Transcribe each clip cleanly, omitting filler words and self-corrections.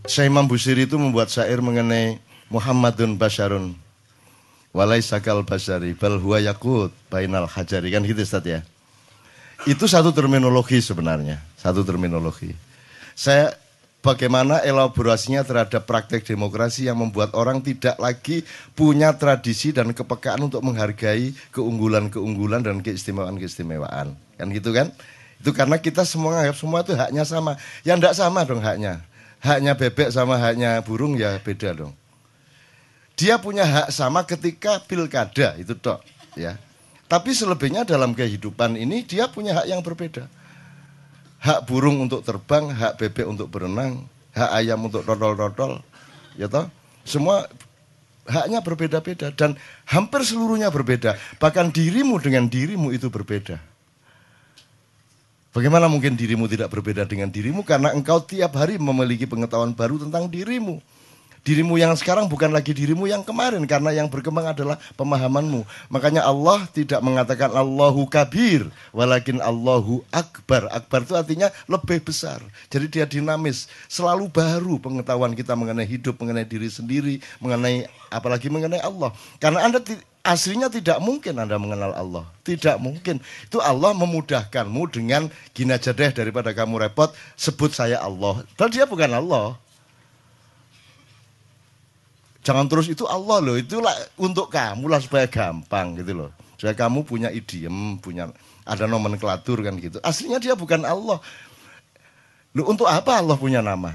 Syekh Imam Busiri itu membuat syair mengenai Muhammadun Basyarun walaisa kal basyari bal huwa yaqut bainal hajari, kan gitu Ustaz ya. Itu satu terminologi sebenarnya, satu terminologi. Saya bagaimana elaborasinya terhadap praktek demokrasi yang membuat orang tidak lagi punya tradisi dan kepekaan untuk menghargai keunggulan-keunggulan dan keistimewaan-keistimewaan. Kan gitu kan? Itu karena kita semua anggap semua itu haknya sama. Ya enggak sama dong haknya. Haknya bebek sama haknya burung ya beda dong. Dia punya hak sama ketika pilkada, itu tok, ya. Tapi selebihnya dalam kehidupan ini dia punya hak yang berbeda. Hak burung untuk terbang, hak bebek untuk berenang, hak ayam untuk rotol-rotol, ya toh. Semua haknya berbeda-beda dan hampir seluruhnya berbeda. Bahkan dirimu dengan dirimu itu berbeda. Bagaimana mungkin dirimu tidak berbeda dengan dirimu? Karena engkau tiap hari memiliki pengetahuan baru tentang dirimu. Dirimu yang sekarang bukan lagi dirimu yang kemarin, karena yang berkembang adalah pemahamanmu. Makanya Allah tidak mengatakan Allahu kabir, walakin Allahu akbar. Akbar itu artinya lebih besar. Jadi dia dinamis, selalu baru pengetahuan kita mengenai hidup, mengenai diri sendiri, mengenai apalagi mengenai Allah. Karena Anda aslinya tidak mungkin Anda mengenal Allah. Tidak mungkin. Itu Allah memudahkanmu dengan gini aja deh, daripada kamu repot sebut saya Allah. Padahal dia bukan Allah. Jangan terus itu Allah loh, itulah untuk kamu lah supaya gampang gitu loh. Supaya kamu punya idiom, punya ada nomenklatur kan gitu. Aslinya dia bukan Allah. Loh, untuk apa Allah punya nama?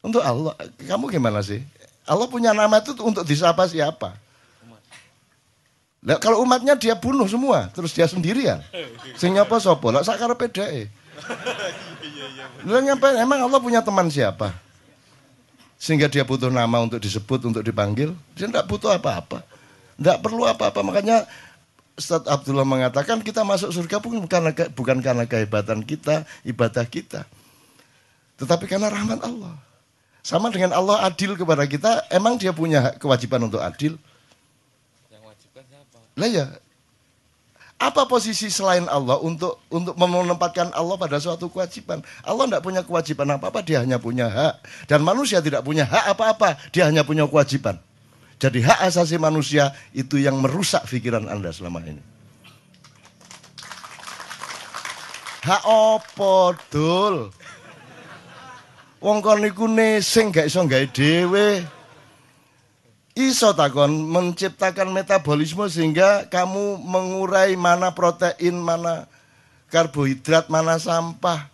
Untuk Allah, kamu gimana sih? Allah punya nama itu untuk disapa siapa? Nah, kalau umatnya dia bunuh semua, terus dia sendirian. Sing nyapa sapa? Lah sakarepe dhek. Lah nyapa emang Allah punya teman siapa? Sehingga dia butuh nama untuk disebut, untuk dipanggil. Dia tidak butuh apa-apa. Tidak perlu apa-apa. Makanya Ustaz Abdullah mengatakan kita masuk surga bukan karena kehebatan kita, ibadah kita. Tetapi karena rahmat Allah. Sama dengan Allah adil kepada kita, emang dia punya kewajiban untuk adil? Yang wajibkan siapa? Lah ya, apa posisi selain Allah untuk menempatkan Allah pada suatu kewajiban? Allah tidak punya kewajiban apa-apa, dia hanya punya hak. Dan manusia tidak punya hak apa-apa, dia hanya punya kewajiban. Jadi hak asasi manusia itu yang merusak pikiran Anda selama ini. Hak opo dul? Wong kon niku nesing gak iso gawe dhewe. Iso takon menciptakan metabolisme sehingga kamu mengurai mana protein, mana karbohidrat, mana sampah.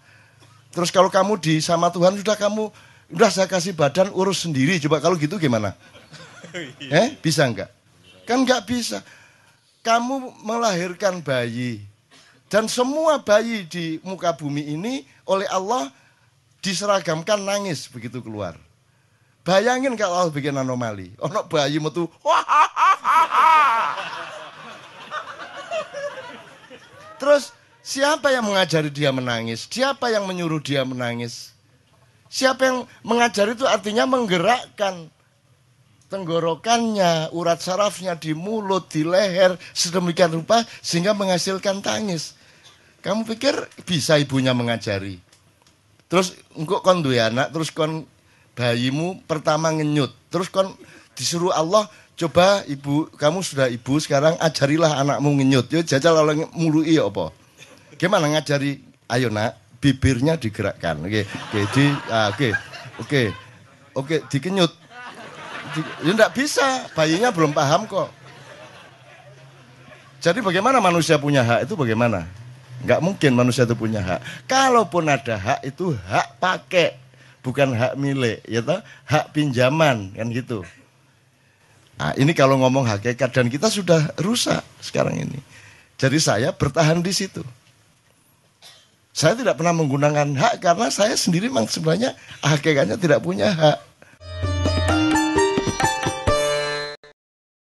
Terus kalau kamu sama Tuhan udah saya kasih badan urus sendiri. Coba kalau gitu gimana? Bisa enggak? Kan enggak bisa. Kamu melahirkan bayi dan semua bayi di muka bumi ini oleh Allah diseragamkan nangis begitu keluar. Bayangin kalau Allah bikin anomali. Ono bayi metu. Terus siapa yang mengajari dia menangis? Siapa yang menyuruh dia menangis? Siapa yang mengajari itu artinya menggerakkan tenggorokannya, urat sarafnya di mulut, di leher, sedemikian rupa sehingga menghasilkan tangis. Kamu pikir bisa ibunya mengajari? Terus engkau kon duwe anak, terus kon bayimu pertama ngenyut, terus kon disuruh Allah, coba ibu, kamu sudah ibu sekarang ajarilah anakmu ngenyut. Yo jajal oleh mului apa? Gimana ngajari? Ayo nak, bibirnya digerakkan. Oke, dikenyut. Ya enggak bisa, bayinya belum paham kok. Jadi bagaimana manusia punya hak itu bagaimana? Enggak mungkin manusia itu punya hak. Kalaupun ada hak itu hak pakai. Bukan hak milik, ya toh, hak pinjaman kan gitu. Nah, ini kalau ngomong hakikat dan kita sudah rusak sekarang ini. Jadi saya bertahan di situ. Saya tidak pernah menggunakan hak karena saya sendiri memang sebenarnya hakikatnya tidak punya hak.